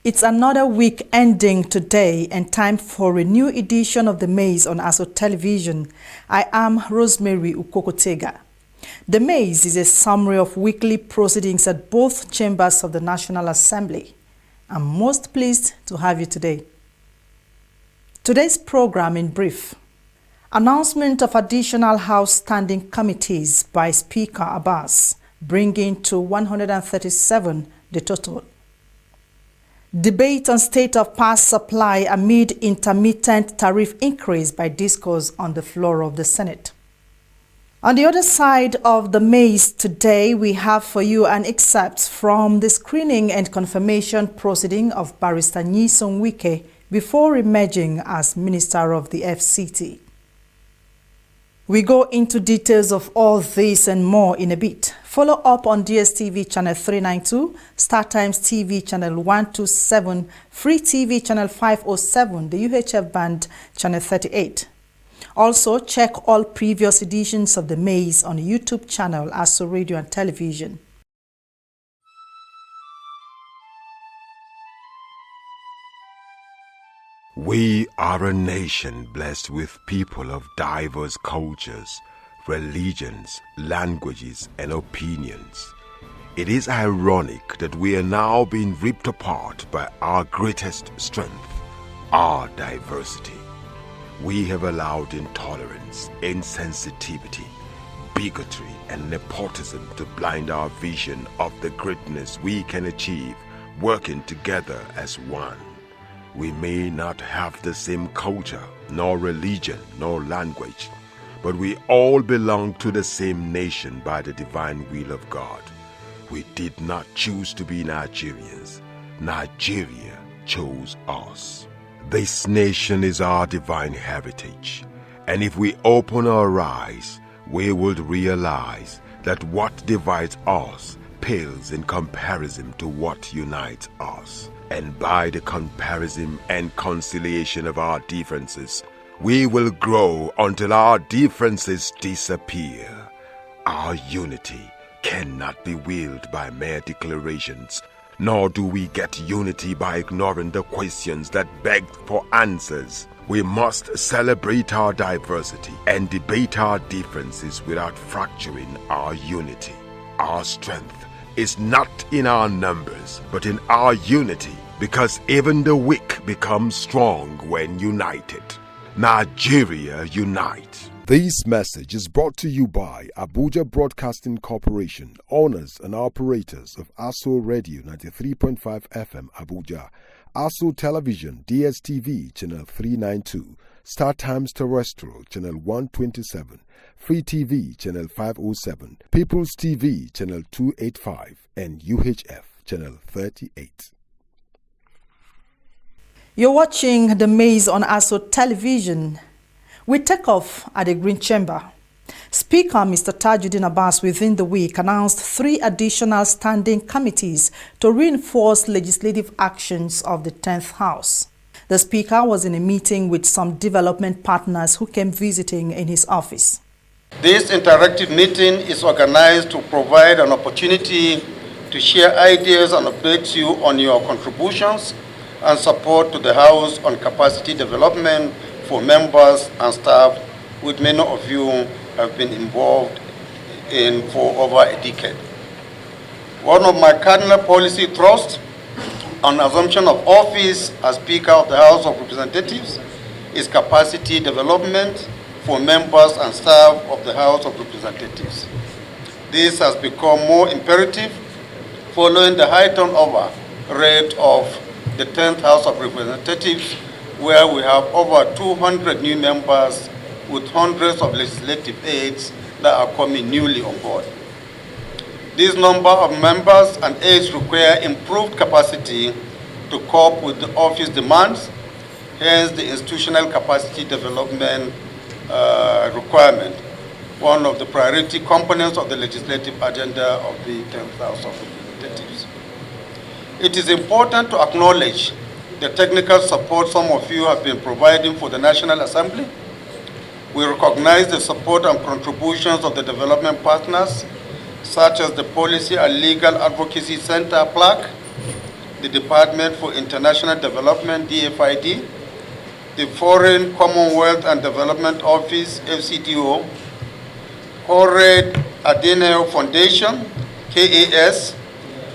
It's another week ending today and time for a new edition of The Maze on ASO Television. I am Rosemary UKOKO-TEGA. The Maze is a summary of weekly proceedings at both chambers of the National Assembly. I'm most pleased to have you today. Today's program in brief. Announcement of additional House standing committees by Speaker Abbas, bringing to 137 the total. Debate on state of power supply amid intermittent tariff increase by discourse on the floor of the Senate. On the other side of the maze today, we have for you an excerpt from the screening and confirmation proceeding of Barrister Nyesom Wike before emerging as Minister of the FCT. We go into details of all this and more in a bit. Follow up on DSTV channel 392, StarTimes TV channel 127, Free TV channel 507, the UHF band channel 38. Also, check all previous editions of The Maze on the YouTube channel ASO Radio and Television. We are a nation blessed with people of diverse cultures, religions, languages, and opinions. It is ironic that we are now being ripped apart by our greatest strength, our diversity. We have allowed intolerance, insensitivity, bigotry, and nepotism to blind our vision of the greatness we can achieve working together as one. We may not have the same culture, nor religion, nor language, but we all belong to the same nation by the divine will of God. We did not choose to be Nigerians. Nigeria chose us. This nation is our divine heritage, and if we open our eyes, we would realize that what divides us pales in comparison to what unites us. And by the comparison and conciliation of our differences, we will grow until our differences disappear. Our unity cannot be willed by mere declarations, nor do we get unity by ignoring the questions that beg for answers. We must celebrate our diversity and debate our differences without fracturing our unity. Our strength is not in our numbers, but in our unity, because even the weak become strong when united. Nigeria unite. This message is brought to you by Abuja Broadcasting Corporation, owners and operators of ASO Radio 93.5 FM Abuja, ASO Television DSTV Channel 392, StarTimes Terrestrial Channel 127, Free TV Channel 507, People's TV Channel 285, and UHF Channel 38. You're watching The Maze on ASO Television. We take off at the Green Chamber. Speaker Mr. Tajuddin Abbas within the week announced 3 additional standing committees to reinforce legislative actions of the 10th House. The Speaker was in a meeting with some development partners who came visiting in his office. This interactive meeting is organized to provide an opportunity to share ideas and update you on your contributions and support to the House on capacity development for members and staff, which many of you have been involved in for over a decade. One of my cardinal policy thrusts on assumption of office as Speaker of the House of Representatives is capacity development for members and staff of the House of Representatives. This has become more imperative following the high turnover rate of the 10th House of Representatives, where we have over 200 new members with hundreds of legislative aides that are coming newly on board. This number of members and aides require improved capacity to cope with the office demands, hence the institutional capacity development requirement, one of the priority components of the legislative agenda of the 10th House of Representatives. It is important to acknowledge the technical support some of you have been providing for the National Assembly. We recognize the support and contributions of the development partners, such as the Policy and Legal Advocacy Center, PLAC, the Department for International Development, DFID, the Foreign Commonwealth and Development Office, FCDO, Konrad Adenauer Foundation, KAS,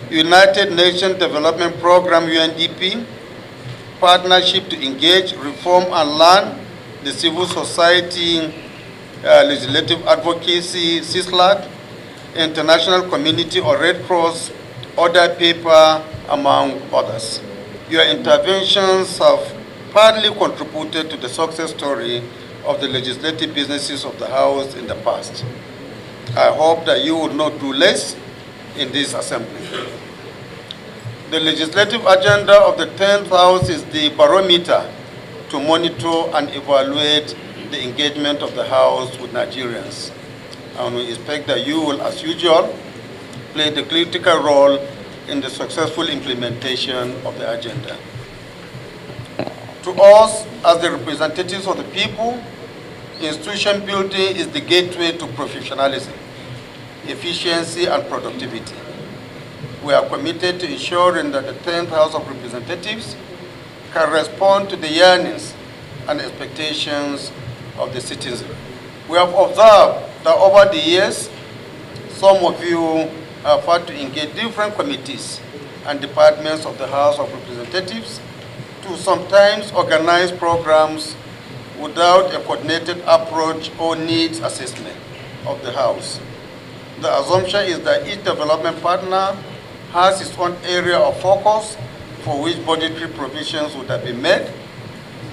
United Nations Development Program, UNDP, Partnership to Engage, Reform and Learn, the Civil Society Legislative Advocacy, CISLAD, International Community or Red Cross, Order Paper, among others. Your interventions have partly contributed to the success story of the legislative businesses of the House in the past. I hope that you will not do less in this assembly. The legislative agenda of the 10th House is the barometer to monitor and evaluate the engagement of the House with Nigerians. And we expect that you will, as usual, play the critical role in the successful implementation of the agenda. To us, as the representatives of the people, institution building is the gateway to professionalism, efficiency, and productivity. We are committed to ensuring that the 10th House of Representatives can respond to the yearnings and expectations of the citizens. We have observed that over the years, some of you have had to engage different committees and departments of the House of Representatives to sometimes organize programs without a coordinated approach or needs assessment of the House. The assumption is that each development partner has its own area of focus for which budgetary provisions would have been made,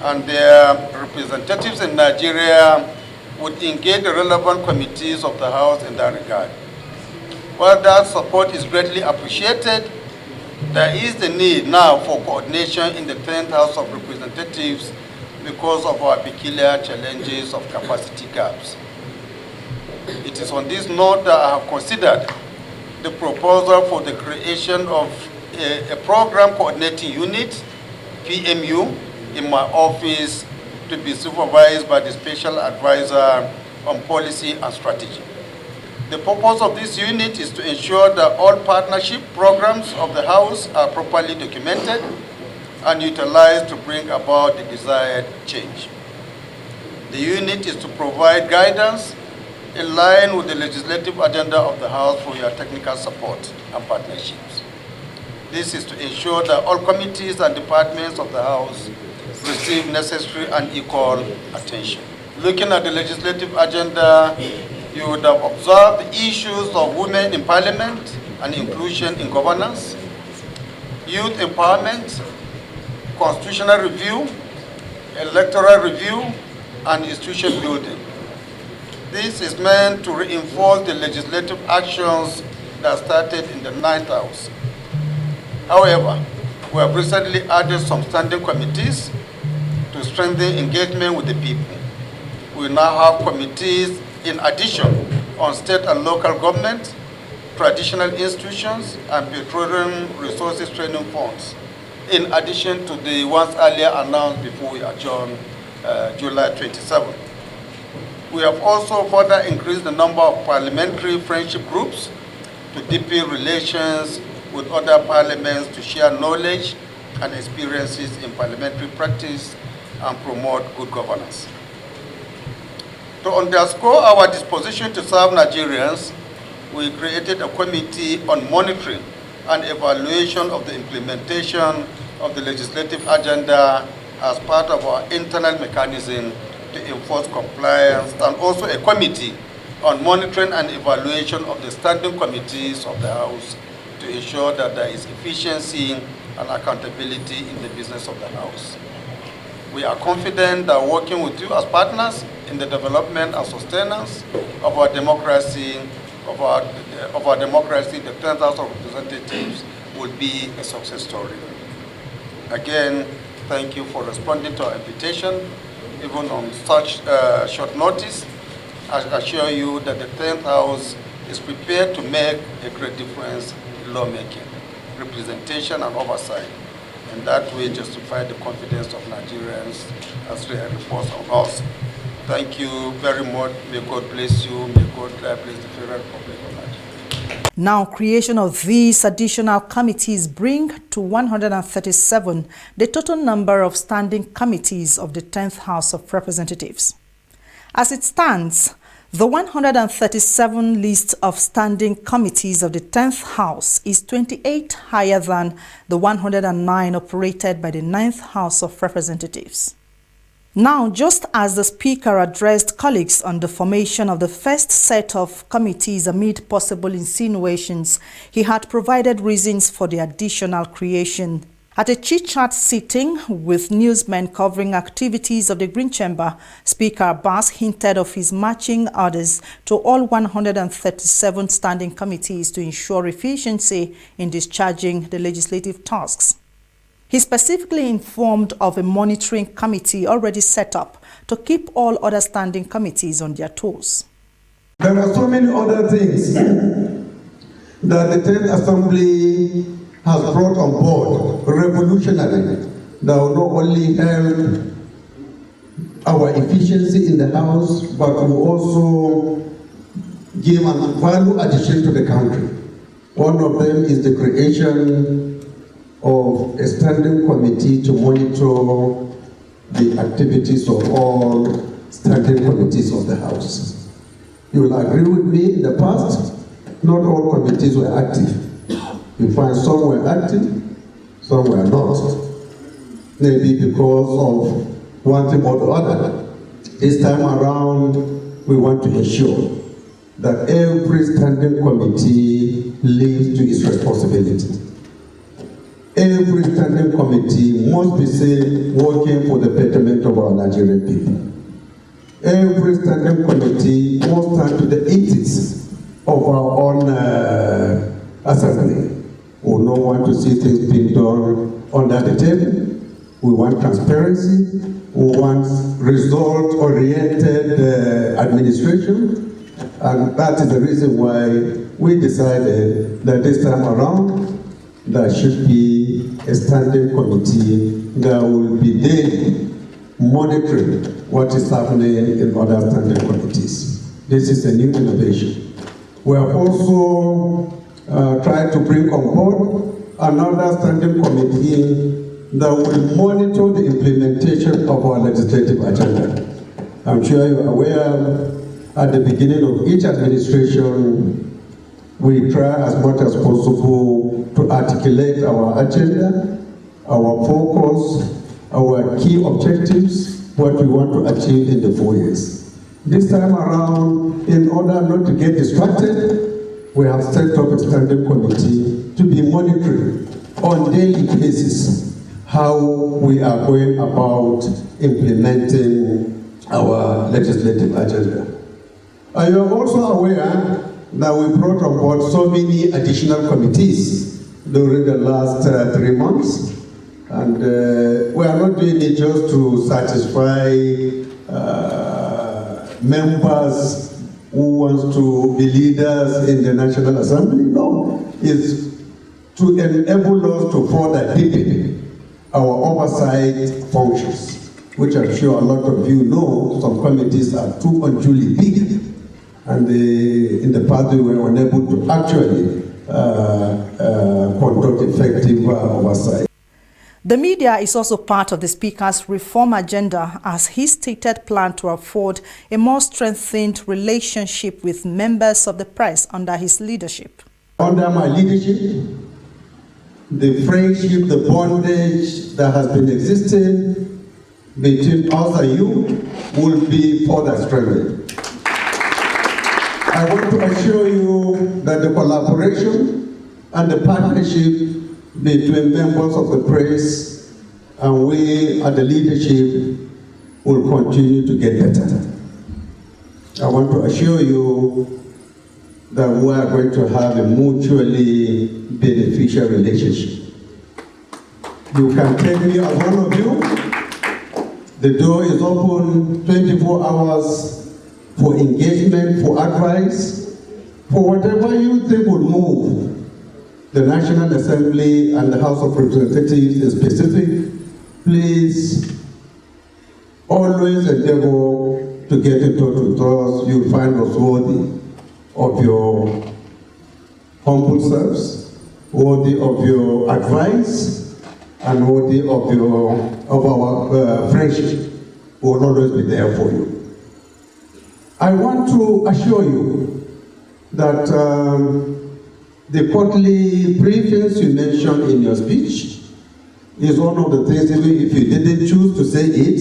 and their representatives in Nigeria would engage the relevant committees of the House in that regard. While that support is greatly appreciated, there is the need now for coordination in the 10th House of Representatives because of our peculiar challenges of capacity gaps. It is on this note that I have considered the proposal for the creation of a program coordinating unit, PMU, in my office to be supervised by the Special Advisor on Policy and Strategy. The purpose of this unit is to ensure that all partnership programs of the House are properly documented and utilized to bring about the desired change. The unit is to provide guidance in line with the legislative agenda of the House for your technical support and partnerships. This is to ensure that all committees and departments of the House receive necessary and equal attention. Looking at the legislative agenda, you would have observed the issues of women in parliament and inclusion in governance, youth empowerment, constitutional review, electoral review, and institution building. This is meant to reinforce the legislative actions that started in the 9th House. However, we have recently added some standing committees to strengthen engagement with the people. We now have committees in addition on state and local government, traditional institutions, and petroleum resources training funds, in addition to the ones earlier announced before we adjourned July 27. We have also further increased the number of parliamentary friendship groups to deepen relations with other parliaments to share knowledge and experiences in parliamentary practice and promote good governance. To underscore our disposition to serve Nigerians, we created a committee on monitoring and evaluation of the implementation of the legislative agenda as part of our internal mechanism to enforce compliance, and also a committee on monitoring and evaluation of the standing committees of the House to ensure that there is efficiency and accountability in the business of the House. We are confident that working with you as partners in the development and sustenance of our democracy, the 10th House of Representatives will be a success story. Again, thank you for responding to our invitation, even on such short notice. I assure you that the 10th House is prepared to make a great difference in lawmaking, representation, and oversight, and that way justify the confidence of Nigerians as they report on us. Thank you very much. May God bless you. May God bless the Federal Republic of Nigeria. Now, creation of these additional committees bring to 137 the total number of standing committees of the 10th House of Representatives. As it stands, the 137 list of standing committees of the 10th House is 28 higher than the 109 operated by the 9th House of Representatives. Now, just as the Speaker addressed colleagues on the formation of the first set of committees amid possible insinuations, he had provided reasons for the additional creation. At a chit-chat sitting with newsmen covering activities of the Green Chamber, Speaker Abbas hinted of his marching orders to all 137 standing committees to ensure efficiency in discharging the legislative tasks. He specifically informed of a monitoring committee already set up to keep all other standing committees on their toes. There are so many other things that the 10th Assembly has brought on board, revolutionary, that will not only help our efficiency in the House, but will also give a value addition to the country. One of them is the creation of a standing committee to monitor the activities of all standing committees of the House. You will agree with me, in the past, not all committees were active. You find some were active, some were not. Maybe because of one thing or the other. This time around, we want to ensure that every standing committee lives to its responsibility. Every standing committee must be seen working for the betterment of our Nigerian people. Every standing committee must stand to the ethics of our own assembly. We don't want to see things being done under the table. We want transparency. We want result-oriented administration. And that is the reason why we decided that this time around there should be a standing committee that will be daily monitoring what is happening in other standing committees. This is a new innovation. We have also tried to bring on board another standing committee that will monitor the implementation of our legislative agenda. I'm sure you're aware, at the beginning of each administration, we try as much as possible to articulate our agenda, our focus, our key objectives, what we want to achieve in the 4 years. This time around, in order not to get distracted, we have set up a standing committee to be monitoring on a daily basis how we are going about implementing our legislative agenda. Are you also aware that we brought on board so many additional committees during the last 3 months? And we are not doing it just to satisfy members who want to be leaders in the National Assembly. No, it's to enable us to further deepen our oversight functions, which I'm sure a lot of you know some committees are too unduly big, and in the past we were unable to actually conduct effective oversight. The media is also part of the Speaker's reform agenda as his stated plan to afford a more strengthened relationship with members of the press under his leadership. Under my leadership, the friendship, the bondage that has been existing between us and you will be further strengthened. I want to assure you that the collaboration and the partnership between members of the press and we at the leadership will continue to get better. I want to assure you that we are going to have a mutually beneficial relationship. You can take me as one of you. The door is open 24 hours for engagement, for advice, for whatever you think will move the National Assembly and the House of Representatives in specific. Please always endeavor to get in touch with us. You'll find us worthy of your humble selves, worthy of your advice, and worthy of our friendship. We will always be there for you. I want to assure you that the quarterly briefings you mentioned in your speech is one of the things, even if you didn't choose to say it,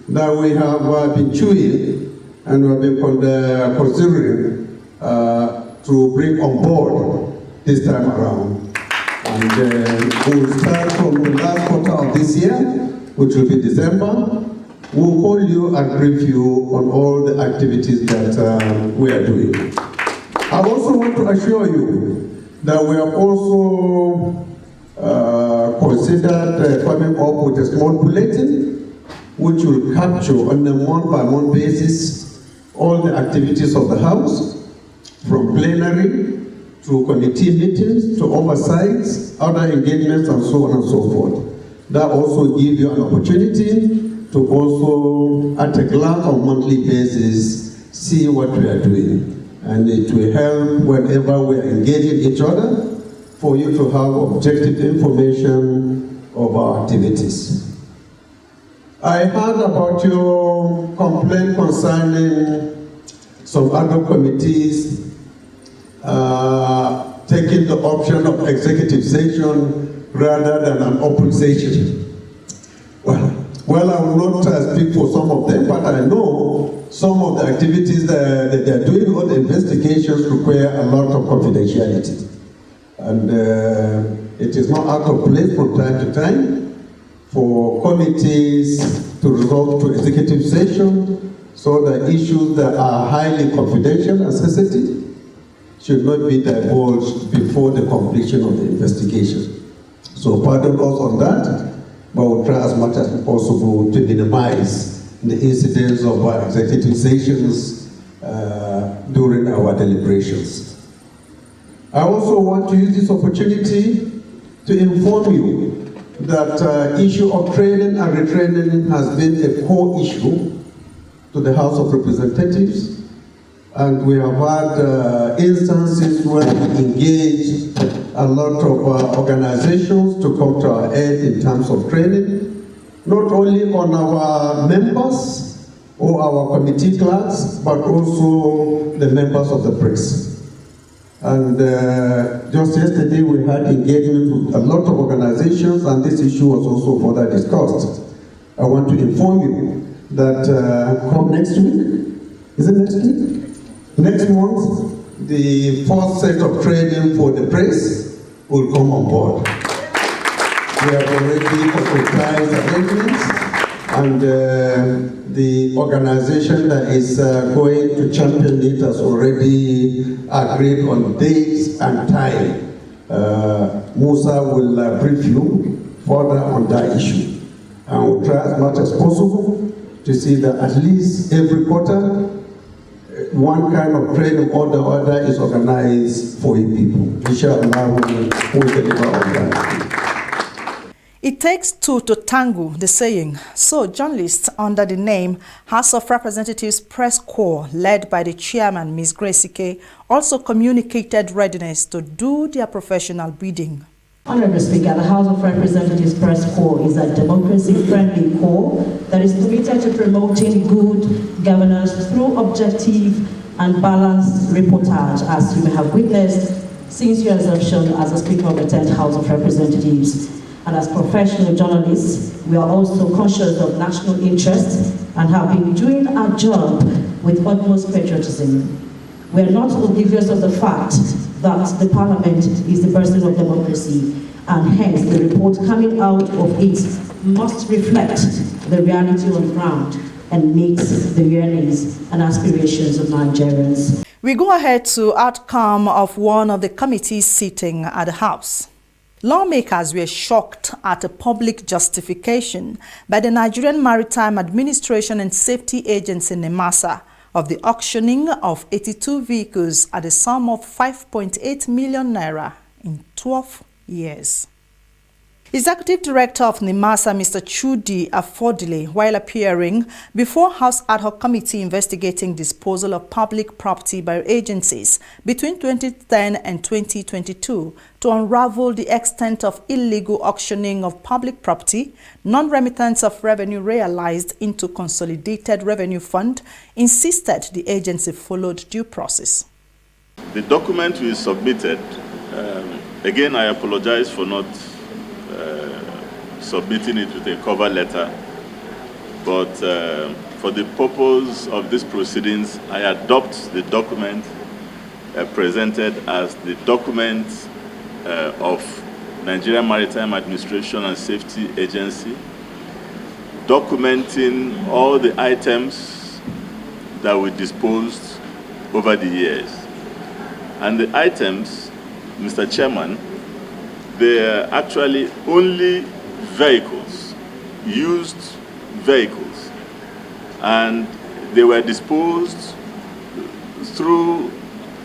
that we have been chewing and we have been considering to bring on board this time around. And we will start from the last quarter of this year, which will be December. We'll call you and brief you on all the activities that we are doing. I also want to assure you that we have also considered coming up with a small bulletin which will capture on a month-by-month basis all the activities of the House, from plenary to committee meetings to oversights, other engagements, and so on and so forth. That also gives you an opportunity to also, at a glance on a monthly basis, see what we are doing. And it will help whenever we are engaging each other for you to have objective information of our activities. I heard about your complaint concerning some other committees taking the option of executive session rather than an open session. Well, I will not speak for some of them, but I know some of the activities that they are doing, all the investigations require a lot of confidentiality. And it is not out of place from time to time for committees to resort to executive session, so that issues that are highly confidential and sensitive should not be divulged before the completion of the investigation. So pardon us on that, but we'll try as much as possible to minimize the incidence of our executive sessions during our deliberations. I also want to use this opportunity to inform you that issue of training and retraining has been a core issue to the House of Representatives, and we have had instances where we engaged a lot of organizations to come to our aid in terms of training, not only on our members or our committee clerks, but also the members of the press. And just yesterday we had engagement with a lot of organizations, and this issue was also further discussed. I want to inform you that come next week, is it next week? Next month, the first set of training for the press will come on board. We have already concretized arrangements, and the organization that is going to champion it has already agreed on dates and time. Musa will brief you further on that issue. And we'll try as much as possible to see that at least every quarter, one kind of training or the other is organized for you people. Inshallah, we will deliver on that. It takes two to tango, the saying. So journalists under the name House of Representatives Press Corps, led by the chairman, Ms. Grace Ike, also communicated readiness to do their professional bidding. Honorable Speaker, the House of Representatives Press Corps is a democracy-friendly corps that is committed to promoting good governance through objective and balanced reportage, as you may have witnessed since your assumption as a Speaker of the 10th House of Representatives. And as professional journalists, we are also conscious of national interest and have been doing our job with utmost patriotism. We are not oblivious of the fact that the Parliament is the person of democracy, and hence the report coming out of it must reflect the reality on the ground and meet the yearnings and aspirations of Nigerians. We go ahead to outcome of one of the committees sitting at the House. Lawmakers were shocked at a public justification by the Nigerian Maritime Administration and Safety Agency, NEMASA, of the auctioning of 82 vehicles at a sum of 5.8 million naira in 12 years. Executive Director of NIMASA, Mr. Chudi Afodile, while appearing before House Ad Hoc Committee investigating disposal of public property by agencies between 2010 and 2022 to unravel the extent of illegal auctioning of public property, non-remittance of revenue realized into Consolidated Revenue Fund, insisted the agency followed due process. The document we submitted, again, I apologize for not submitting it with a cover letter, but for the purpose of these proceedings, I adopt the document presented as the document of Nigeria Maritime Administration and Safety Agency, documenting all the items that were disposed over the years. And the items, Mr. Chairman, they are actually only vehicles, used vehicles, and they were disposed through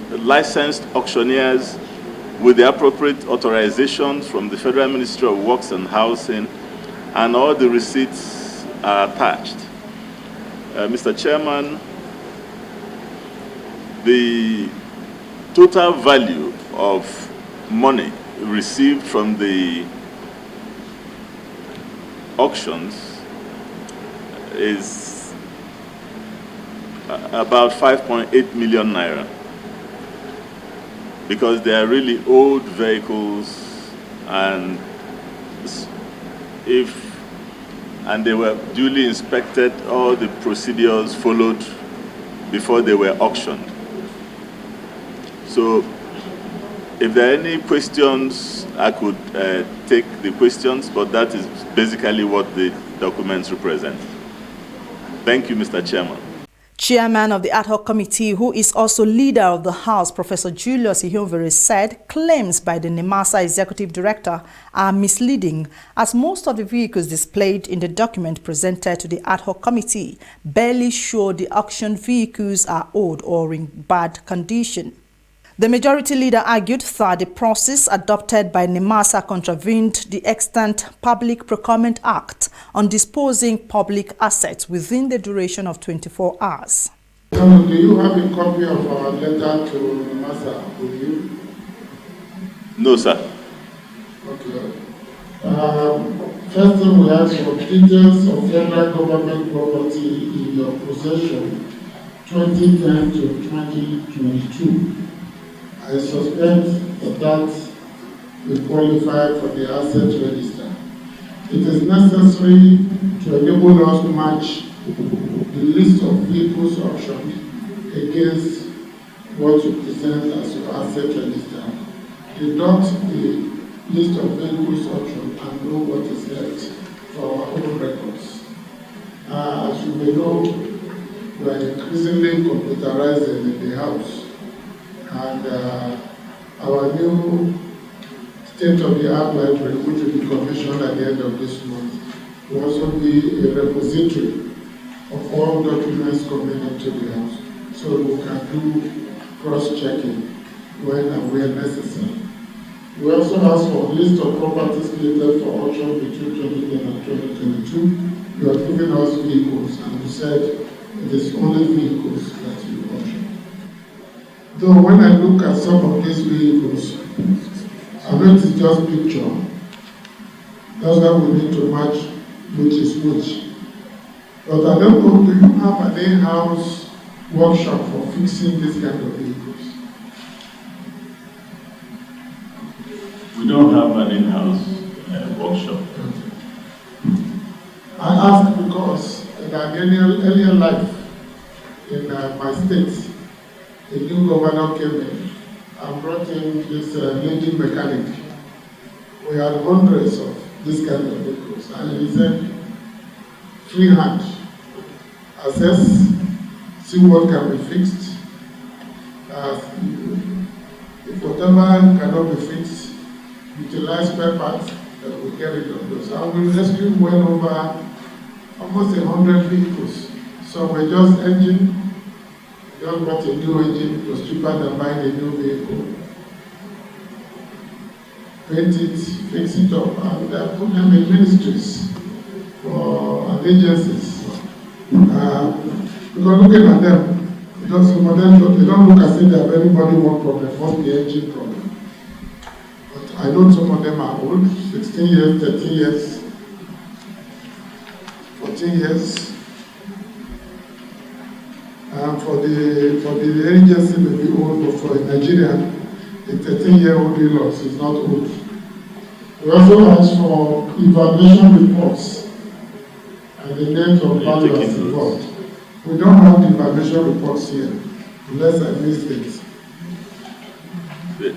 licensed auctioneers with the appropriate authorizations from the Federal Ministry of Works and Housing, and all the receipts are attached. Mr. Chairman, the total value of money received from the auctions is about 5.8 million naira, because they are really old vehicles, and they were duly inspected, all the procedures followed before they were auctioned. So if there are any questions, I could take the questions, but that is basically what the documents represent. Thank you, Mr. Chairman. Chairman of the Ad Hoc Committee, who is also leader of the House, Professor Julius Ihovere, said claims by the NIMASA Executive Director are misleading, as most of the vehicles displayed in the document presented to the Ad Hoc Committee barely show the auctioned vehicles are old or in bad condition. The majority leader argued that the process adopted by NIMASA contravened the Extant Public Procurement Act on disposing public assets within the duration of 24 hours. Do you have a copy of our letter to NIMASA with you? No, sir. Okay. First thing we ask for details of federal government property in your possession 2010 to 2022. I suspect that will qualify for the asset register. It is necessary to enable us to match the list of vehicles auctioned against what you present as your asset register. Deduct the list of vehicles auctioned and know what is left for our own records. As you may know, we are increasingly computerized in the house. And our new state-of-the-art library, which will be commissioned at the end of this month, will also be a repository of all documents coming into the house, so we can do cross-checking when and where necessary. We also ask for a list of properties slated for auction between 2010 and 2022. You are giving us vehicles, and you said it is only vehicles that you auction. Though when I look at some of these vehicles, I know it's just picture. That's why we need to match which is which. But I don't know, do you have an in-house workshop for fixing this kind of vehicles? We don't have an in-house workshop. I ask because in an earlier life in my state, a new governor came in and brought in this lady mechanic. We had hundreds of this kind of vehicles, and he said, free hand, assess, see what can be fixed. If whatever cannot be fixed, utilize spare parts, that we get rid of those. And we rescued well over almost 100 vehicles. So we just bought a new engine. It was cheaper than buying a new vehicle. paint it, fix it up, and put them in ministries and agencies. Because looking at them, because some of them, they don't look as if they have any body work problem, must be engine problem. But I know some of them are old, 16 years, 13 years, 14 years. For the agency may be old, but for Nigeria, a 13-year-old in-laws is not old. We also ask for evaluation reports and the names of valuers involved. We don't have the evaluation reports here, unless I missed it.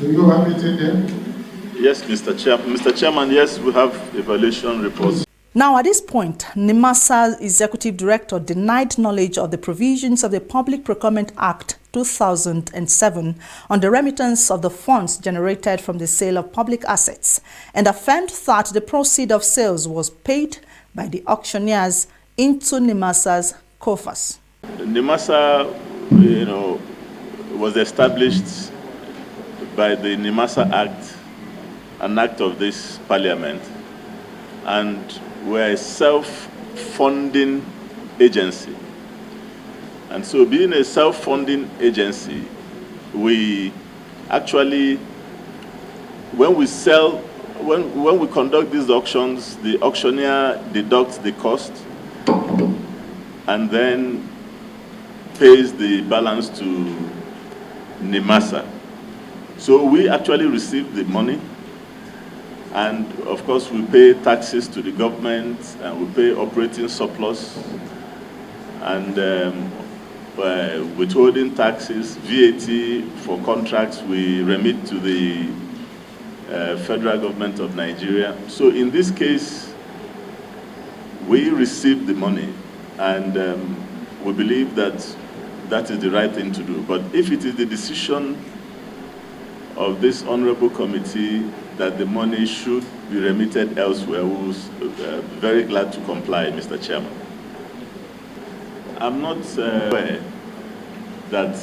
Do you have it in there? Yes, Mr. Chairman, yes, we have evaluation reports. Now, at this point, NIMASA's executive director denied knowledge of the provisions of the Public Procurement Act 2007 on the remittance of the funds generated from the sale of public assets and affirmed that the proceeds of sales was paid by the auctioneers into NIMASA's coffers. NIMASA, was established by the NIMASA Act, an act of this parliament, and we're a self-funding agency. And so being a self-funding agency, we actually, when we conduct these auctions, the auctioneer deducts the cost and then pays the balance to NIMASA. So we actually receive the money, and of course we pay taxes to the government, and we pay operating surplus, and withholding taxes, VAT for contracts we remit to the federal government of Nigeria. So in this case, we receive the money, and we believe that that is the right thing to do. But if it is the decision of this honorable committee that the money should be remitted elsewhere, we will be very glad to comply, Mr. Chairman. I'm not aware that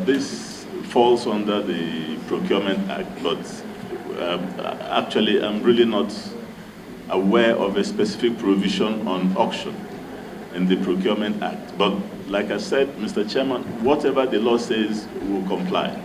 this falls under the Procurement Act, but actually I'm really not aware of a specific provision on auction in the Procurement Act. But like I said, Mr. Chairman, whatever the law says, we will comply.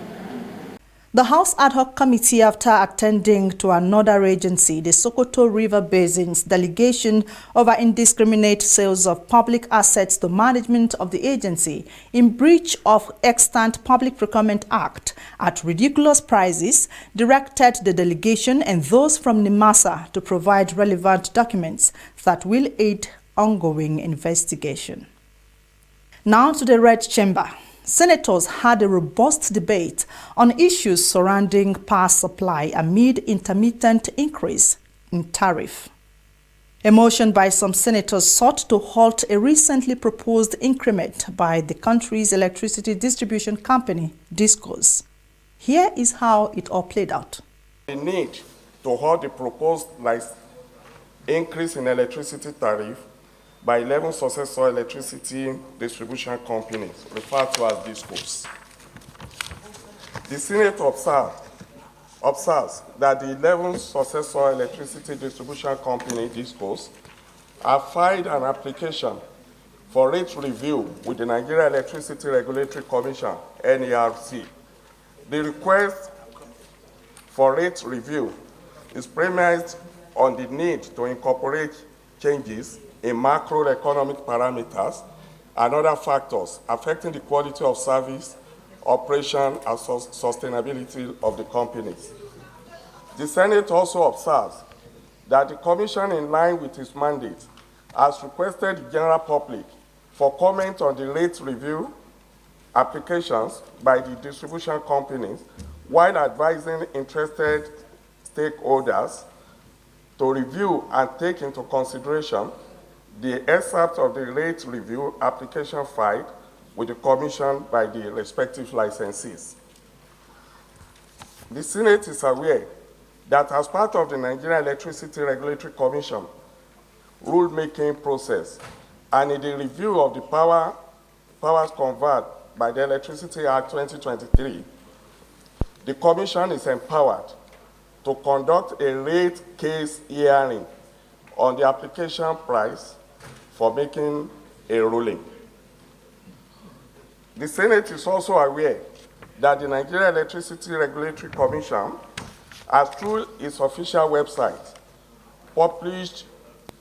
The House Ad Hoc Committee, after attending to another agency, the Sokoto River Basin's delegation over indiscriminate sales of public assets to management of the agency in breach of extant Public Procurement Act at ridiculous prices, directed the delegation and those from NIMASA to provide relevant documents that will aid ongoing investigation. Now to the Red Chamber. Senators had a robust debate on issues surrounding power supply amid intermittent increase in tariff. A motion by some senators sought to halt a recently proposed increment by the country's electricity distribution company, DISCOs. Here is how it all played out. The need to halt the proposed increase in electricity tariff by 11 successor electricity distribution companies, referred to as DISCOs. The Senate observes that the 11 successor electricity distribution company, DISCOs, have filed an application for rate review with the Nigeria Electricity Regulatory Commission, NERC. The request for rate review is premised on the need to incorporate changes in macroeconomic parameters and other factors affecting the quality of service, operation, and sustainability of the companies. The Senate also observes that the Commission, in line with its mandate, has requested the general public for comment on the rate review applications by the distribution companies, while advising interested stakeholders to review and take into consideration the excerpt of the rate review application filed with the Commission by the respective licensees. The Senate is aware that as part of the Nigeria Electricity Regulatory Commission rulemaking process and in the review of the powers conferred by the Electricity Act 2023, the Commission is empowered to conduct a rate case hearing on the application price for making a ruling. The Senate is also aware that the Nigeria Electricity Regulatory Commission has, through its official website, published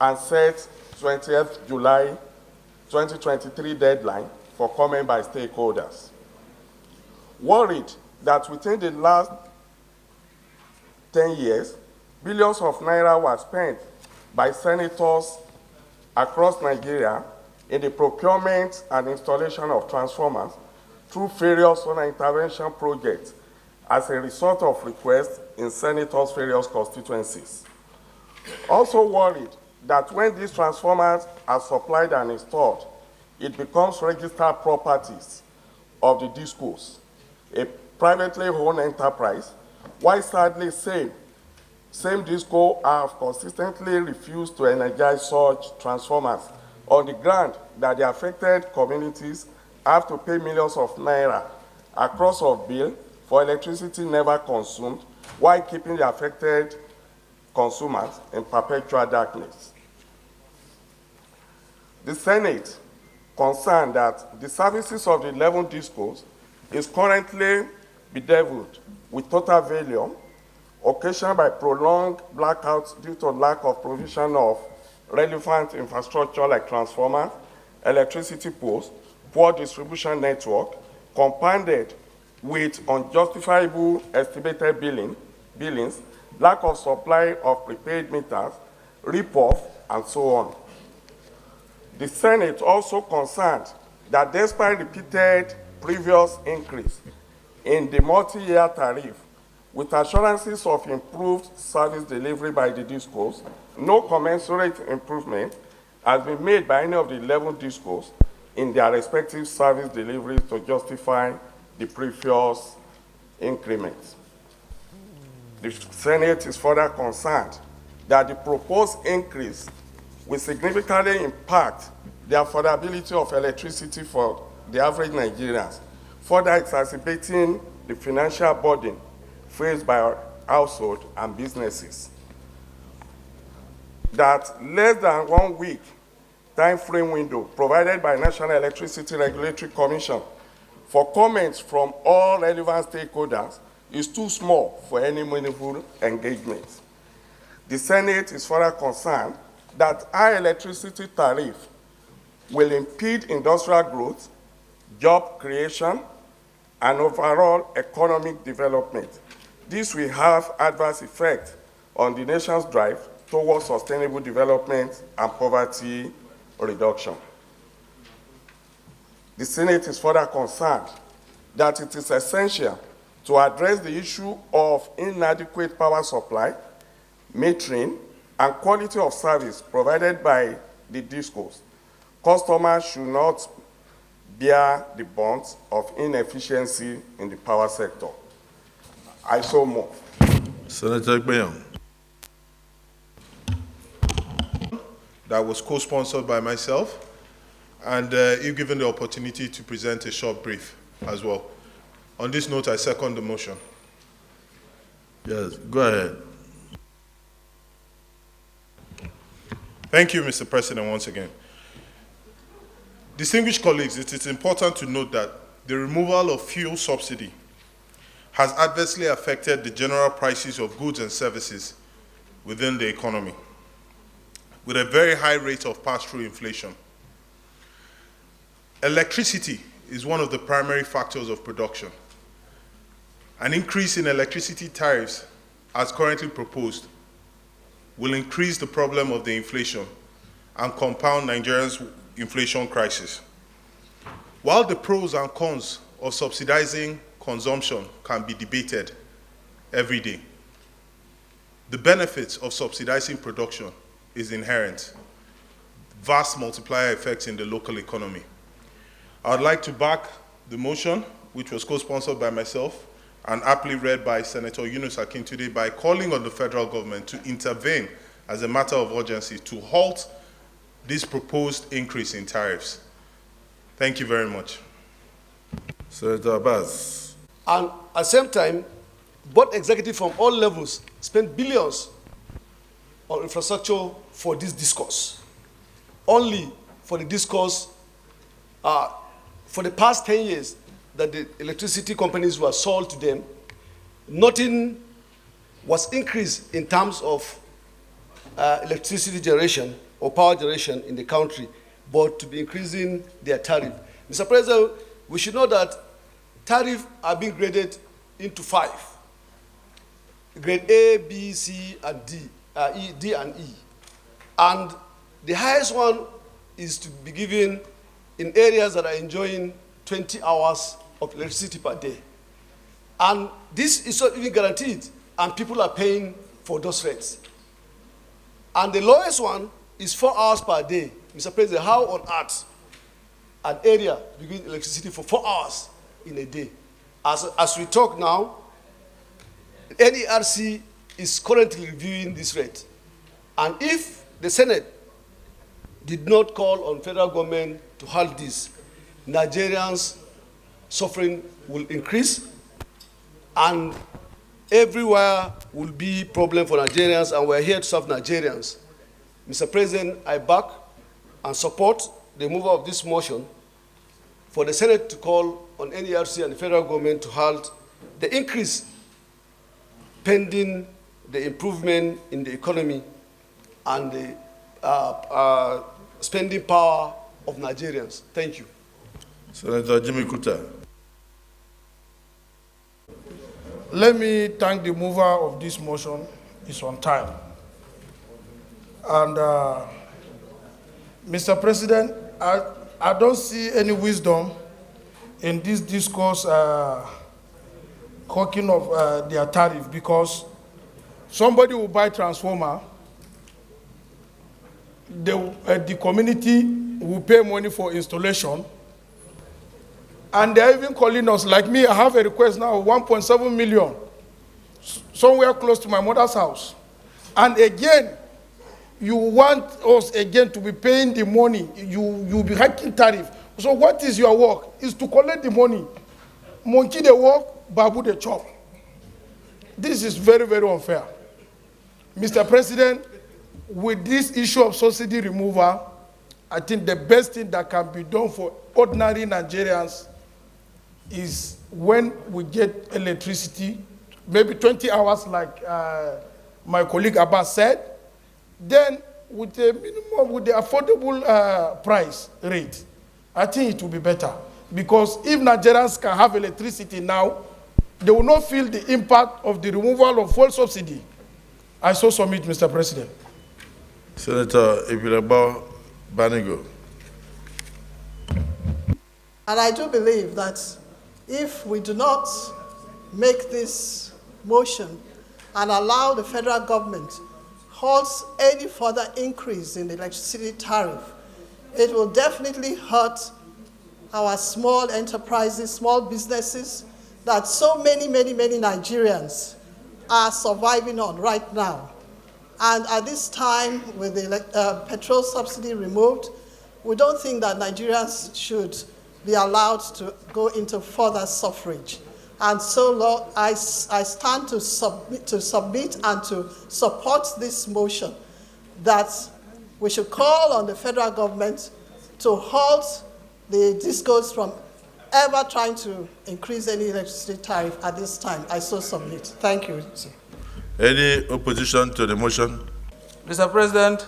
and set 20th July 2023 deadline for comment by stakeholders. Worried that within the last 10 years, billions of naira were spent by senators across Nigeria in the procurement and installation of transformers through various solar intervention projects as a result of requests in senators' various constituencies. Also worried that when these transformers are supplied and installed, it becomes registered properties of the DISCOs, a privately owned enterprise, while sadly same DISCO have consistently refused to energize such transformers on the ground that the affected communities have to pay millions of naira across of bill for electricity never consumed, while keeping the affected consumers in perpetual darkness. The Senate concerned that the services of the 11 DISCOs is currently bedeviled with total failure occasioned by prolonged blackouts due to lack of provision of relevant infrastructure like transformers, electricity poles, poor distribution network, compounded with unjustifiable estimated billings, lack of supply of prepaid meters, rip-off, and so on. The Senate also concerned that despite repeated previous increase in the multi-year tariff, with assurances of improved service delivery by the DISCOs, no commensurate improvement has been made by any of the 11 DISCOs in their respective service deliveries to justify the previous increments. The Senate is further concerned that the proposed increase will significantly impact the affordability of electricity for the average Nigerians, further exacerbating the financial burden faced by our household and businesses. That less than 1 week time frame window provided by National Electricity Regulatory Commission for comments from all relevant stakeholders is too small for any meaningful engagement. The Senate is further concerned that high electricity tariff will impede industrial growth, job creation, and overall economic development. This will have adverse effects on the nation's drive towards sustainable development and poverty reduction. The Senate is further concerned that it is essential to address the issue of inadequate power supply, metering, and quality of service provided by the DISCOs. Customers should not bear the brunt of inefficiency in the power sector. I so move. Senator Gbayam. That was co-sponsored by myself, and if given the opportunity to present a short brief as well. On this note, I second the motion. Yes, go ahead. Thank you, Mr. President, once again. Distinguished colleagues, it is important to note that the removal of fuel subsidy has adversely affected the general prices of goods and services within the economy, with a very high rate of pass-through inflation. Electricity is one of the primary factors of production. An increase in electricity tariffs, as currently proposed, will increase the problem of the inflation and compound Nigeria's inflation crisis. While the pros and cons of subsidizing consumption can be debated every day, the benefits of subsidizing production is inherent. Vast multiplier effects in the local economy. I would like to back the motion, which was co-sponsored by myself and aptly read by Senator Yunus Akintunde, by calling on the federal government to intervene as a matter of urgency to halt this proposed increase in tariffs. Thank you very much. Senator Abbas. And at the same time, both executives from all levels spent billions on infrastructure for this discourse. Only for the discourse, for the past 10 years that the electricity companies were sold to them, nothing was increased in terms of electricity generation or power generation in the country, but to be increasing their tariff. Mr. President, we should know that tariffs are being graded into 5. Grade A, B, C, and D, D and E. And the highest one is to be given in areas that are enjoying 20 hours of electricity per day. And this is not even guaranteed, and people are paying for those rates. And the lowest one is 4 hours per day. Mr. President, how on earth an area begin electricity for 4 hours in a day? As we talk now, NERC is currently reviewing this rate. And if the Senate did not call on federal government to halt this, Nigerians' suffering will increase, and everywhere will be problem for Nigerians, and we're here to serve Nigerians. Mr. President, I back and support the removal of this motion for the Senate to call on NERC and the federal government to halt the increase pending the improvement in the economy and the spending power of Nigerians. Thank you. Senator Jimmy Kuta. Let me thank the mover of this motion. It's on time. And Mr. President, I don't see any wisdom in this discourse hawking of their tariff, because somebody will buy transformer, the community will pay money for installation, and they're even calling us. Like me, I have a request now, 1.7 million, somewhere close to my mother's house. And again, you want us again to be paying the money, you'll be hiking tariff. So what is your work? Is to collect the money. Monkey the work, babu the chop. This is very, very unfair. Mr. President, with this issue of subsidy removal, I think the best thing that can be done for ordinary Nigerians is when we get electricity, maybe 20 hours like my colleague Abbas said, then with the minimum, with the affordable price rate, I think it will be better. Because if Nigerians can have electricity now, they will not feel the impact of the removal of fuel subsidy. I so submit, Mr. President. Senator Ibilaba Banigo. And I do believe that if we do not make this motion and allow the federal government halt any further increase in the electricity tariff, it will definitely hurt our small enterprises, small businesses that so many Nigerians are surviving on right now. And at this time, with the petrol subsidy removed, we don't think that Nigerians should be allowed to go into further suffrage. And so, Lord, I stand to submit and to support this motion that we should call on the federal government to halt the discourse from ever trying to increase any electricity tariff at this time. I so submit. Thank you, sir. Any opposition to the motion? Mr. President,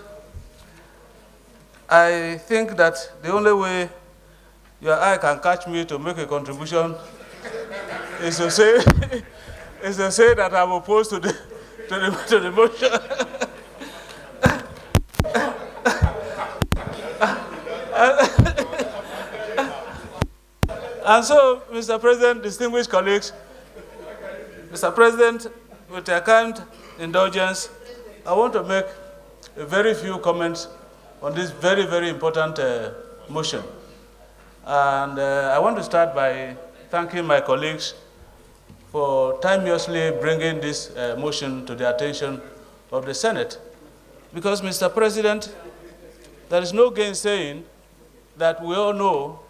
I think that the only way your eye can catch me to make a contribution is to say that I'm opposed to the motion. And so, Mr. President, distinguished colleagues, Mr. President, with your kind indulgence, I want to make a very few comments on this very, very important motion. And I want to start by thanking my colleagues for timeously bringing this motion to the attention of the Senate. Because, Mr. President, there is no gainsaying that we all know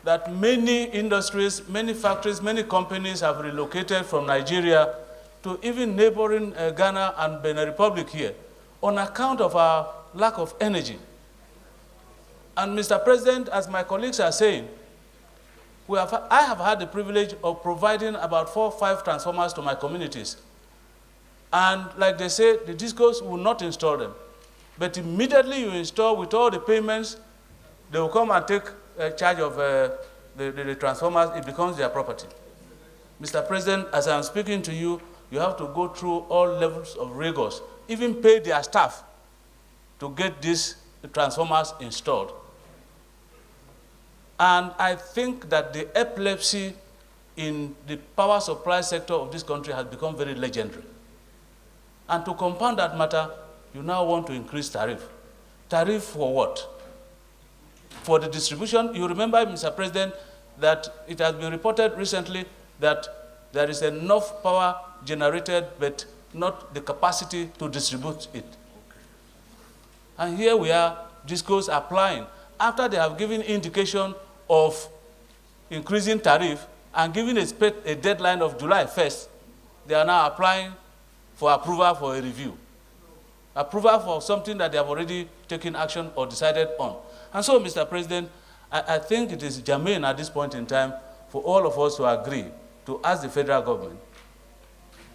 that many industries, many factories, many companies have relocated from Nigeria to even neighboring Ghana and Benin Republic here on account of our lack of energy. And Mr. President, as my colleagues are saying, I have had the privilege of providing about 4 or 5 transformers to my communities. And like they say, the discos will not install them. But immediately you install with all the payments, they will come and take charge of the transformers. It becomes their property. Mr. President, as I'm speaking to you, you have to go through all levels of rigors, even pay their staff to get these transformers installed. And I think that the epilepsy in the power supply sector of this country has become very legendary. And to compound that matter, you now want to increase tariff. Tariff for what? For the distribution. You remember, Mr. President, that it has been reported recently that there is enough power generated, but not the capacity to distribute it. And here we are, DISCOs applying. After they have given indication of increasing tariff and giving a deadline of July 1st, they are now applying for approval for a review. Approval for something that they have already taken action or decided on. And so, Mr. President, I think it is germane at this point in time for all of us to agree to ask the federal government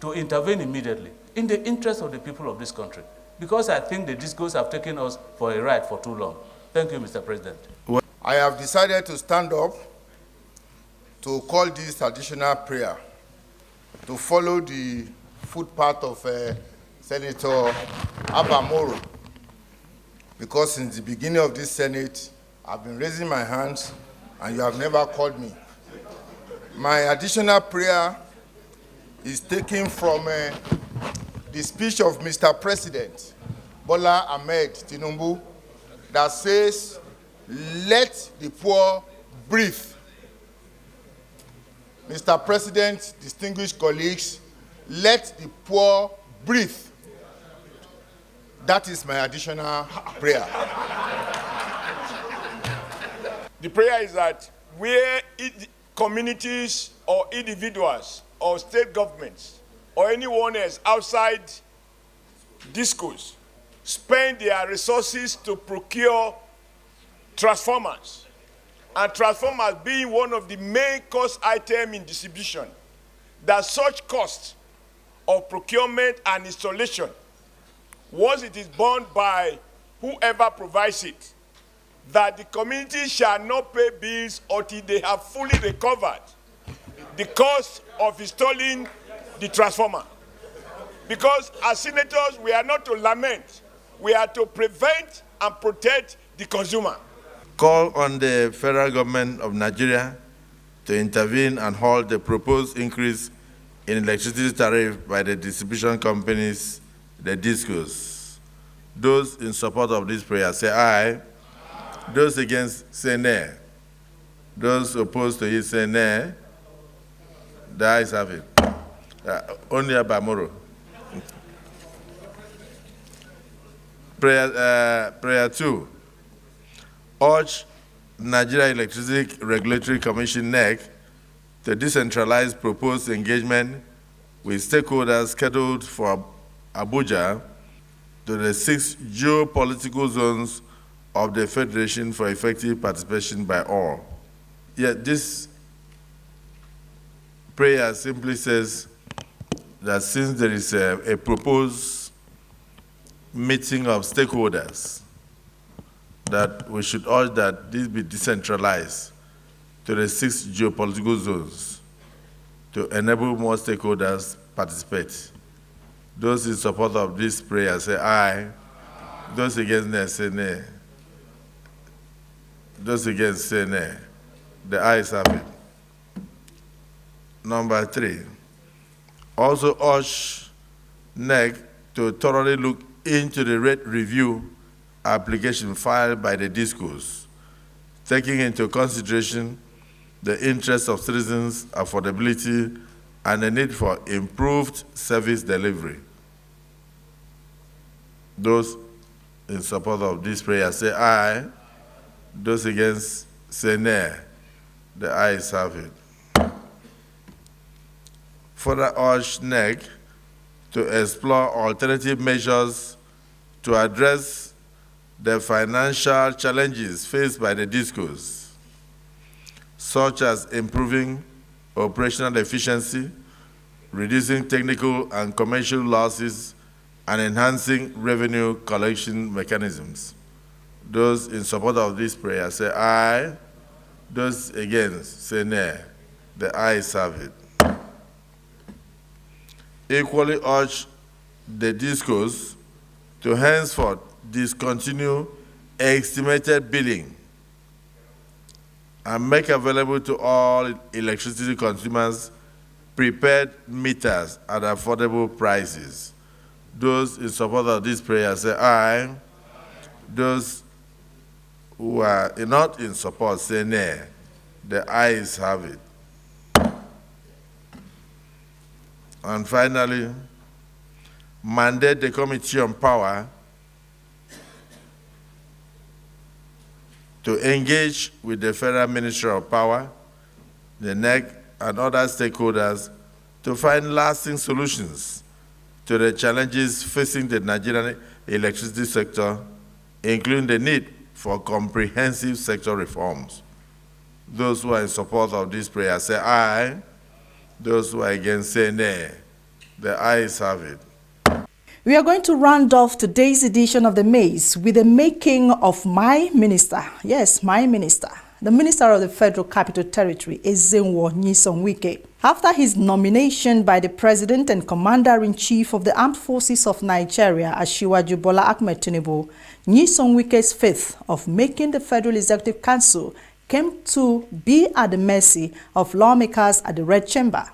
to intervene immediately in the interest of the people of this country, because I think the DISCOs have taken us for a ride for too long. Thank you, Mr. President. I have decided to stand up to call this additional prayer to follow the footpath of Senator Abamoro, because since the beginning of this Senate, I've been raising my hands and you have never called me. My additional prayer is taken from the speech of Mr. President Bola Ahmed Tinubu that says, "Let the poor breathe." Mr. President, distinguished colleagues, let the poor breathe. That is my additional prayer. The prayer is that where communities or individuals or state governments or anyone else outside DISCOs spend their resources to procure transformers, and transformers being one of the main cost items in distribution, that such cost of procurement and installation, once it is borne by whoever provides it, that the community shall not pay bills until they have fully recovered the cost of installing the transformer. Because as senators, we are not to lament, we are to prevent and protect the consumer. Call on the federal government of Nigeria to intervene and halt the proposed increase in electricity tariff by the distribution companies, the DISCOs. Those in support of this prayer say aye. Those against say nay. Those opposed to it say nay. The ayes have it. Only Abamoro. Prayer 2. Urge Nigeria Electricity Regulatory Commission (NEC) to decentralize proposed engagement with stakeholders scheduled for Abuja to the 6 geopolitical zones of the Federation for effective participation by all. Yet this prayer simply says that since there is a proposed meeting of stakeholders, that we should urge that this be decentralized to the 6 geopolitical zones to enable more stakeholders participate. Those in support of this prayer say aye. Those against nay say nay. Those against say nay. The ayes have it. Number 3. Also urge NEC to thoroughly look into the rate review application filed by the DISCOs, taking into consideration the interests of citizens, affordability, and the need for improved service delivery. Those in support of this prayer say aye. Those against say nay. The ayes have it. Further urge NEC to explore alternative measures to address the financial challenges faced by the DISCOs, such as improving operational efficiency, reducing technical and commercial losses, and enhancing revenue collection mechanisms. Those in support of this prayer say aye. Those against say nay. The ayes have it. Equally urge the DISCOs to henceforth discontinue estimated billing and make available to all electricity consumers prepaid meters at affordable prices. Those in support of this prayer say aye. Those who are not in support say nay. The ayes have it. And finally, mandate the Committee on Power to engage with the Federal Ministry of Power, the NEC, and other stakeholders to find lasting solutions to the challenges facing the Nigerian electricity sector, including the need for comprehensive sector reforms. Those who are in support of this prayer say aye. Those who are against say nay. The ayes have it. We are going to round off today's edition of The Maze with the making of my minister. Yes, my minister. The Minister of the Federal Capital Territory, Ezenwo Nyesom Wike. After his nomination by the President and Commander-in-Chief of the Armed Forces of Nigeria, Asiwaju Bola Ahmed Tinubu, Nyesom Wike's faith of making the Federal Executive Council came to be at the mercy of lawmakers at the Red Chamber.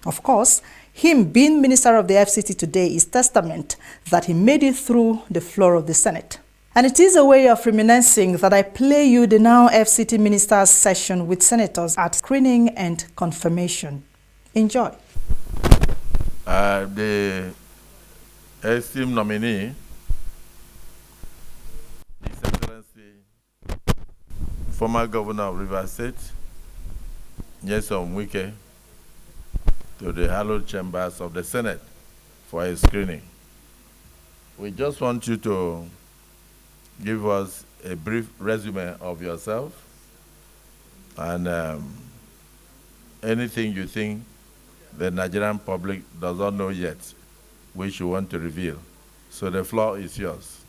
Of course, him being Minister of the FCT today is testament that he made it through the floor of the Senate. And it is a way of reminiscing that I play you the now FCT Ministers session with senators at screening and confirmation. Enjoy. The esteemed nominee, His Excellency, former Governor of Rivers State, Nyesom Wike, to the hallowed chambers of the Senate for a screening. We just want you to give us a brief resume of yourself and anything you think the Nigerian public does not know yet, which you want to reveal. So the floor is yours.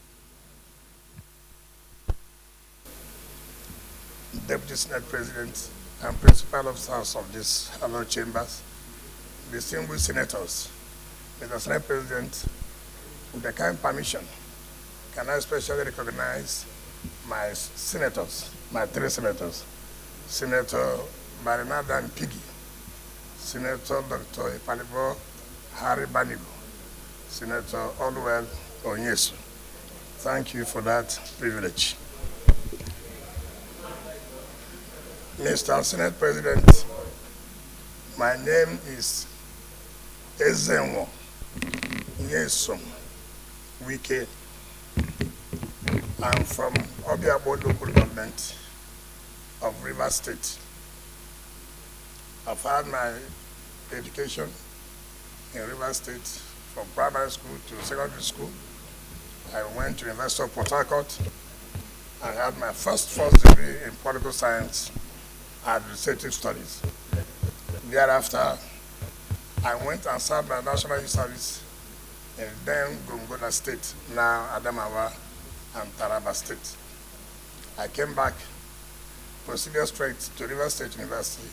Deputy Senate President and Principal Officers of this hallowed chambers, distinguished senators, Mr. Senate President, with the kind permission, can I especially recognize my senators, my three senators, Senator Barinadan Piggy, Senator Dr. Ipalibo Harry Banigo, Senator Olwell Onyesu. Thank you for that privilege. Mr. Senate President, my name is Ezenwo Nyesom Wike. I'm from Obiabo local government of Rivers State. I've had my education in Rivers State from primary school to secondary school. I went to University of Port Harcourt and had my first degree in political science and administrative studies. Thereafter, I went and served my National Youth Service in then Gongola State, now Adamawa and Taraba State. I came back, proceeded straight to Rivers State University,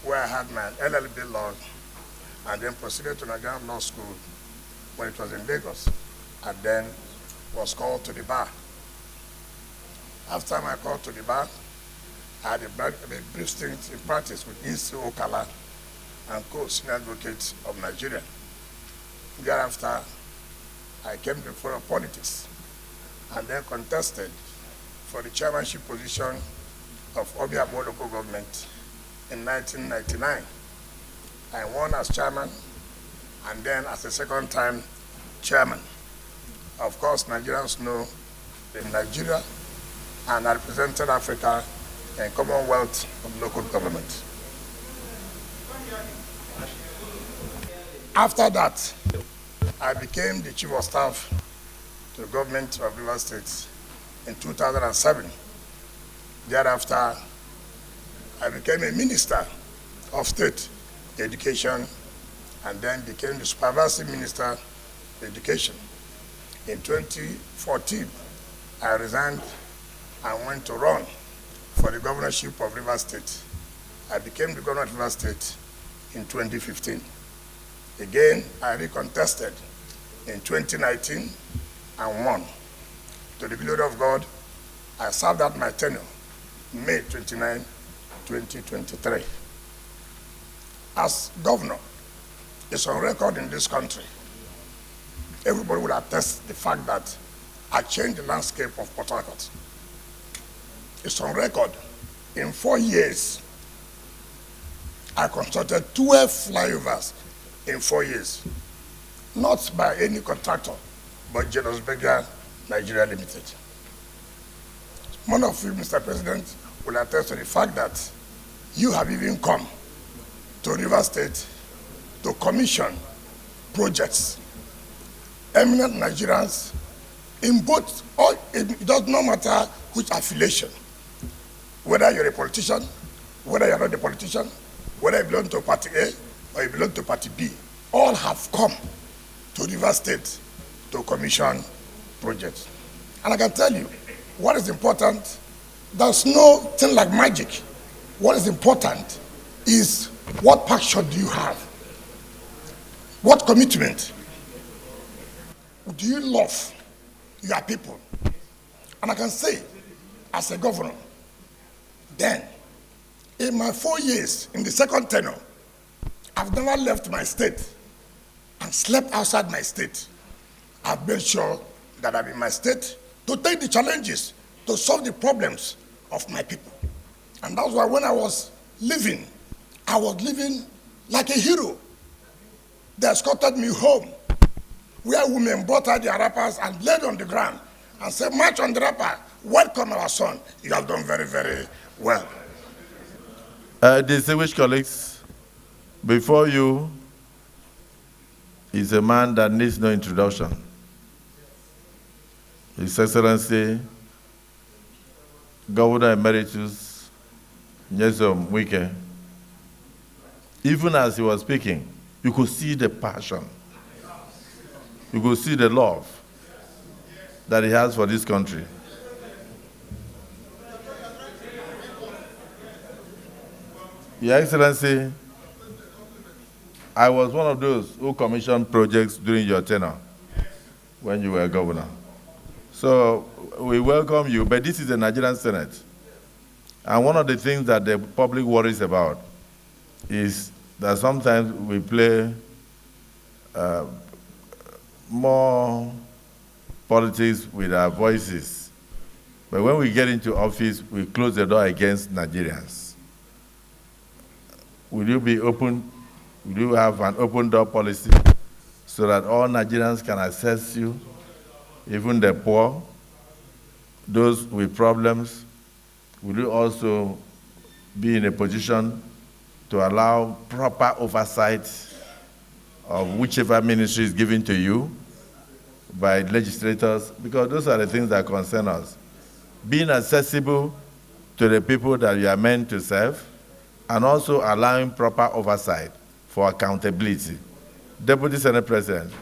where I had my LLB law, and then proceeded to Nigerian Law School when it was in Lagos, and then was called to the bar. After my call to the bar, I had a brief stint in practice with E.C. Okala and co-senior advocate of Nigeria. Thereafter, I came to the fore of politics and then contested for the chairmanship position of Obiabo local government in 1999. I won as chairman and then as a second time chairman. Of course, Nigerians know that Nigeria and I represented Africa in Commonwealth of Local Government. After that, I became the Chief of Staff to the government of Rivers State in 2007. Thereafter, I became a Minister of State Education and then became the Supervisory Minister of Education. In 2014, I resigned and went to run for the governorship of Rivers State. I became the governor of Rivers State in 2015. Again, I recontested in 2019 and won. To the glory of God, I served out my tenure May 29, 2023. As governor, it's on record in this country. Everybody will attest the fact that I changed the landscape of Port Harcourt. It's on record. In 4 years, I constructed 12 flyovers in 4 years. Not by any contractor, but Janus Berger Nigeria Limited. One of you, Mr. President, will attest to the fact that you have even come to Rivers State to commission projects. Eminent Nigerians in both, it does not matter which affiliation, whether you're a politician, whether you're not a politician, whether you belong to Party A or you belong to Party B, all have come to Rivers State to commission projects. And I can tell you, what is important, there's no thing like magic. What is important is what passion do you have? What commitment do you love your people? And I can say, as a governor, then, in my 4 years, in the second tenure, I've never left my state and slept outside my state. I've made sure that I'm in my state to take the challenges, to solve the problems of my people. And that's why when I was living like a hero. They escorted me home, where women brought out their wrappers and laid on the ground and said, "March on the wrapper, welcome our son. You have done very, very well." Distinguished colleagues, before you is a man that needs no introduction. His Excellency, Governor Emeritus Nyesom Wike. Even as he was speaking, you could see the passion. You could see the love that he has for this country. Your Excellency, I was one of those who commissioned projects during your tenure when you were governor. So we welcome you, but this is the Nigerian Senate. And one of the things that the public worries about is that sometimes we play more politics with our voices. But when we get into office, we close the door against Nigerians. Will you be open? Will you have an open door policy so that all Nigerians can access you, even the poor, those with problems? Will you also be in a position to allow proper oversight of whichever ministry is given to you by legislators? Because those are the things that concern us. Being accessible to the people that you are meant to serve, and also allowing proper oversight for accountability. Deputy Senate President,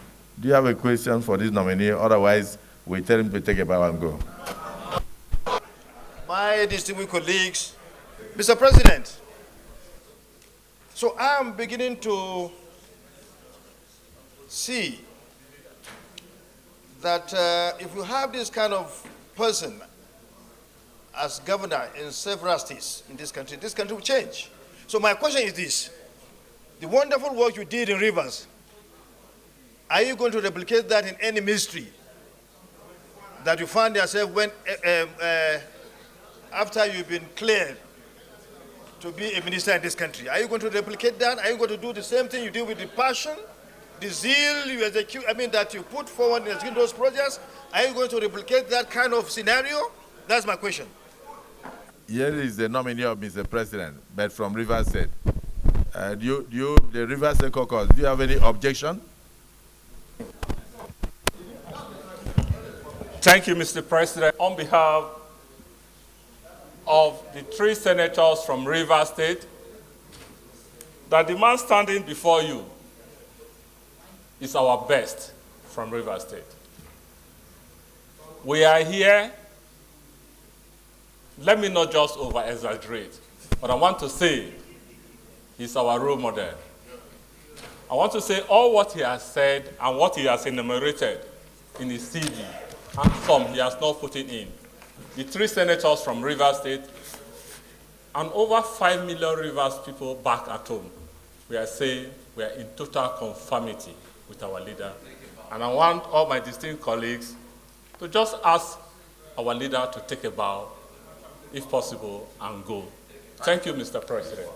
do you have a question for this nominee? Otherwise, we tell him to take a bow and go. My distinguished colleagues, Mr. President, so I am beginning to see that if you have this kind of person as governor in several states in this country will change. So my question is this: the wonderful work you did in Rivers, are you going to replicate that in any ministry that you find yourself when, after you've been cleared to be a minister in this country? Are you going to replicate that? Are you going to do the same thing you did with the passion, the zeal you execute, that you put forward in executing those projects? Are you going to replicate that kind of scenario? That's my question. Here is the nominee of Mr. President, but from Rivers State. The Rivers State caucus, do you have any objection? Thank you, Mr. President. On behalf of the 3 senators from Rivers State, that the man standing before you is our best from Rivers State. We are here, let me not just over-exaggerate, but I want to say he's our role model. I want to say all what he has said and what he has enumerated in his CV, and some he has not put it in. The 3 senators from Rivers State and over 5 million Rivers people back at home, we are saying we are in total conformity with our leader. And I want all my distinct colleagues to just ask our leader to take a bow, if possible, and go. Thank you, Mr. President.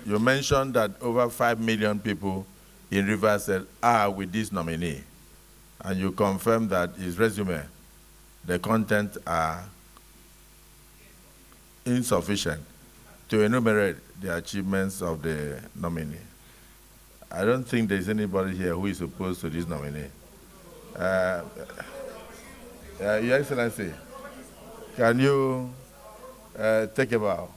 You mentioned that over 5 million people in Rivers State are with this nominee, and you confirmed that his resume, the content are insufficient to enumerate the achievements of the nominee. I don't think there's anybody here who is opposed to this nominee. Your Excellency, can you take a bow?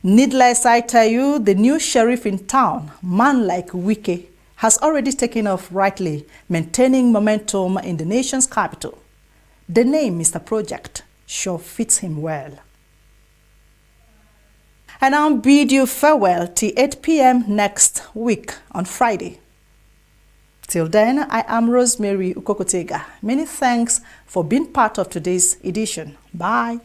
Needless I tell you, the new sheriff in town, man like Wike, has already taken off rightly, maintaining momentum in the nation's capital. The name Mr. Project sure fits him well. And I'll bid you farewell till 8 p.m. next week on Friday. Till then, I am Rosemary UKOKO-TEGA. Many thanks for being part of today's edition. Bye.